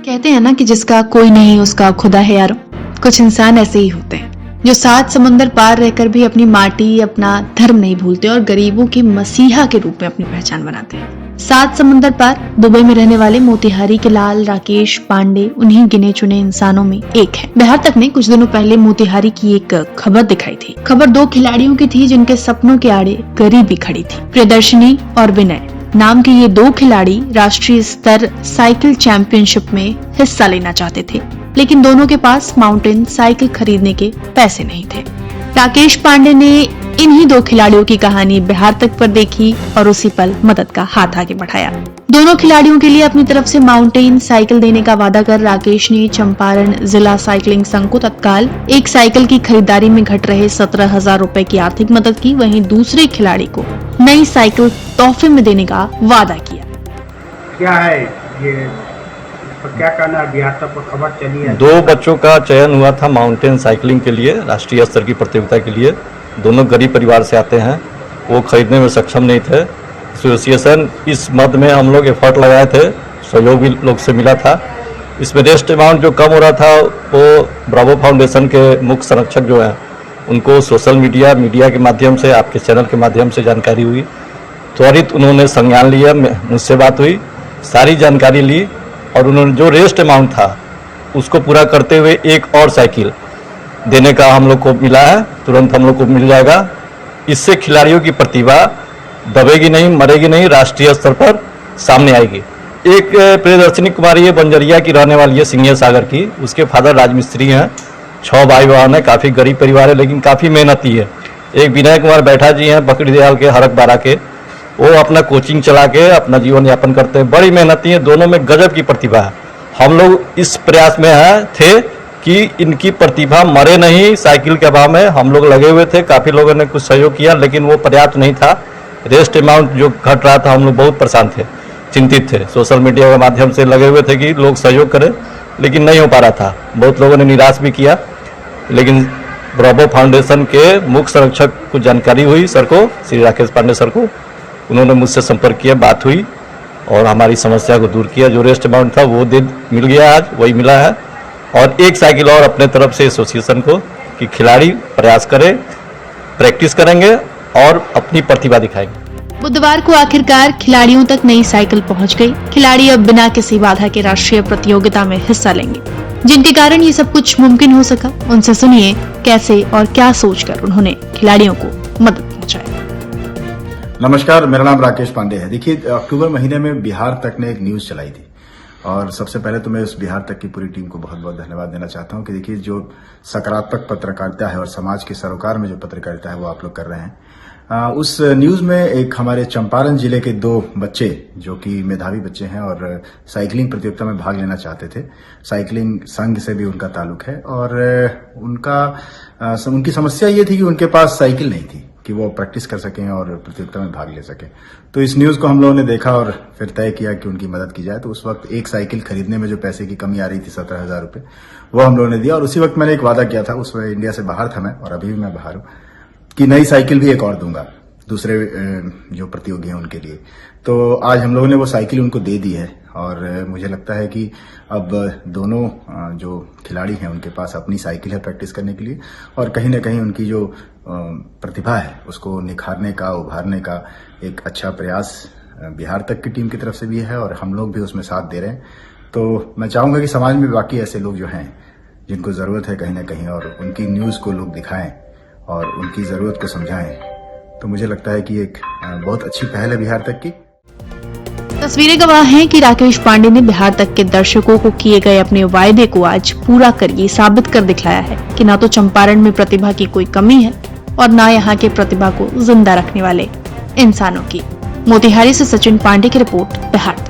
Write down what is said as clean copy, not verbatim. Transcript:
कहते हैं ना कि जिसका कोई नहीं उसका खुदा है यारो। कुछ इंसान ऐसे ही होते हैं जो 7 समुंदर पार रहकर भी अपनी माटी, अपना धर्म नहीं भूलते और गरीबों के मसीहा के रूप में अपनी पहचान बनाते हैं। 7 समुंदर पार दुबई में रहने वाले मोतिहारी के लाल राकेश पांडे उन्हीं गिने चुने इंसानों में एक है। बिहार तक ने कुछ दिनों पहले मोतिहारी की एक खबर दिखाई थी। खबर 2 खिलाड़ियों की थी जिनके सपनों के आड़े गरीबी खड़ी थी। प्रियदर्शनी और विनय नाम के ये 2 खिलाड़ी राष्ट्रीय स्तर साइकिल चैंपियनशिप में हिस्सा लेना चाहते थे, लेकिन दोनों के पास माउंटेन साइकिल खरीदने के पैसे नहीं थे। राकेश पांडे ने इन्हीं 2 खिलाड़ियों की कहानी बिहार तक पर देखी और उसी पल मदद का हाथ आगे बढ़ाया। दोनों खिलाड़ियों के लिए अपनी तरफ से माउंटेन साइकिल देने का वादा कर राकेश ने चंपारण जिला साइकिलिंग संघ को तत्काल एक साइकिल की खरीदारी में घट रहे 17,000 रुपए की आर्थिक मदद की। वहीं दूसरे खिलाड़ी को नई साइकिल तोहफे में देने का वादा किया। क्या है ये, क्या करना है? बिहार तक खबर चली है। 2 बच्चों का चयन हुआ था माउंटेन साइकिलिंग के लिए, राष्ट्रीय स्तर की प्रतियोगिता के लिए। दोनों गरीब परिवार से आते हैं, वो खरीदने में सक्षम नहीं थे। एसोसिएशन इस मद में हम लोग एफर्ट लगाए थे, सहयोग भी लोग से मिला था। इसमें रेस्ट अमाउंट जो कम हो रहा था वो ब्रावो फाउंडेशन के मुख्य संरक्षक जो हैं उनको सोशल मीडिया के माध्यम से, आपके चैनल के माध्यम से जानकारी हुई। त्वरित उन्होंने संज्ञान लिया, मुझसे बात हुई, सारी जानकारी ली और उन्होंने जो रेस्ट अमाउंट था उसको पूरा करते हुए एक और साइकिल देने का हम लोग को मिला है। तुरंत हम लोग को मिल जाएगा। इससे खिलाड़ियों की प्रतिभा दबेगी नहीं, मरेगी नहीं, राष्ट्रीय स्तर पर सामने आएगी। एक प्रियदर्शनी कुमारी है, बंजरिया की रहने वाली है, सिंघिया सागर की। उसके फादर राजमिस्त्री हैं। 6 भाई बहन है, काफ़ी गरीब परिवार है लेकिन काफ़ी मेहनती है। एक विनय कुमार बैठा जी हैं, बकरी दयाल के, हरक बारा के। वो अपना कोचिंग चला के अपना जीवन यापन करते हैं, बड़ी मेहनती है। दोनों में गजब की प्रतिभा है। हम लोग इस प्रयास में थे कि इनकी प्रतिभा मरे नहीं। साइकिल के अभाव में हम लोग लगे हुए थे, काफ़ी लोगों ने कुछ सहयोग किया लेकिन वो पर्याप्त नहीं था। रेस्ट अमाउंट जो घट रहा था, हम लोग बहुत परेशान थे, चिंतित थे। सोशल मीडिया के माध्यम से लगे हुए थे कि लोग सहयोग करें, लेकिन नहीं हो पा रहा था। बहुत लोगों ने निराश भी किया, लेकिन ब्रावो फाउंडेशन के मुख्य संरक्षक को जानकारी हुई, सर को, श्री राकेश पांडे सर को। उन्होंने मुझसे संपर्क किया, बात हुई और हमारी समस्या को दूर किया। जो रेस्ट अमाउंट था वो दिन मिल गया, आज वही मिला है। और एक साइकिल और अपने तरफ से एसोसिएशन को कि खिलाड़ी प्रयास करें, प्रैक्टिस करेंगे और अपनी प्रतिभा दिखाएंगे। बुधवार को आखिरकार खिलाड़ियों तक नई साइकिल पहुंच गई। खिलाड़ी अब बिना किसी बाधा के राष्ट्रीय प्रतियोगिता में हिस्सा लेंगे, जिनके कारण ये सब कुछ मुमकिन हो सका। उनसे सुनिए कैसे और क्या सोचकर उन्होंने खिलाड़ियों को मदद पहुंचाई। नमस्कार, मेरा नाम राकेश पांडे है। देखिए, अक्टूबर महीने में बिहार तक ने एक न्यूज चलाई थी और सबसे पहले तो मैं उस बिहार तक की पूरी टीम को बहुत बहुत धन्यवाद देना चाहता हूं कि देखिए, जो सकारात्मक पत्रकारिता है और समाज के सरोकार में जो पत्रकारिता है वो आप लोग कर रहे हैं। उस न्यूज में एक हमारे चंपारण जिले के 2 बच्चे जो कि मेधावी बच्चे हैं और साइकिलिंग प्रतियोगिता में भाग लेना चाहते थे। साइकिलिंग संघ से भी उनका ताल्लुक है और उनकी समस्या ये थी कि उनके पास साइकिल नहीं थी कि वो प्रैक्टिस कर सकें और प्रतियोगिता में भाग ले सकें। तो इस न्यूज को हम लोगों ने देखा और फिर तय किया कि उनकी मदद की जाए। तो उस वक्त एक साइकिल खरीदने में जो पैसे की कमी आ रही थी, 17,000 रुपए, वो हम लोगों ने दिया। और उसी वक्त मैंने एक वादा किया था, उस वक्त इंडिया से बाहर था मैं और अभी भी मैं बाहर हूं, कि नई साइकिल भी एक और दूंगा दूसरे जो प्रतियोगी हैं उनके लिए। तो आज हम लोगों ने वो साइकिल उनको दे दी है और मुझे लगता है कि अब दोनों जो खिलाड़ी हैं उनके पास अपनी साइकिल है प्रैक्टिस करने के लिए और कहीं ना कहीं उनकी जो प्रतिभा है उसको निखारने का, उभारने का एक अच्छा प्रयास बिहार तक की टीम की तरफ से भी है और हम लोग भी उसमें साथ दे रहे हैं। तो मैं चाहूंगा कि समाज में बाकी ऐसे लोग जो हैं जिनको जरूरत है कहीं ना कहीं, और उनकी न्यूज को लोग दिखाएं और उनकी जरूरत को समझाएं। तो मुझे लगता है कि एक बहुत अच्छी पहल है बिहार तक की। तस्वीरें गवाह हैं कि राकेश पांडे ने बिहार तक के दर्शकों को किए गए अपने वायदे को आज पूरा कर ये साबित कर दिखाया है कि ना तो चंपारण में प्रतिभा की कोई कमी है और ना यहाँ के प्रतिभा को जिंदा रखने वाले इंसानों की। मोतिहारी से सचिन पांडे की रिपोर्ट, बिहार।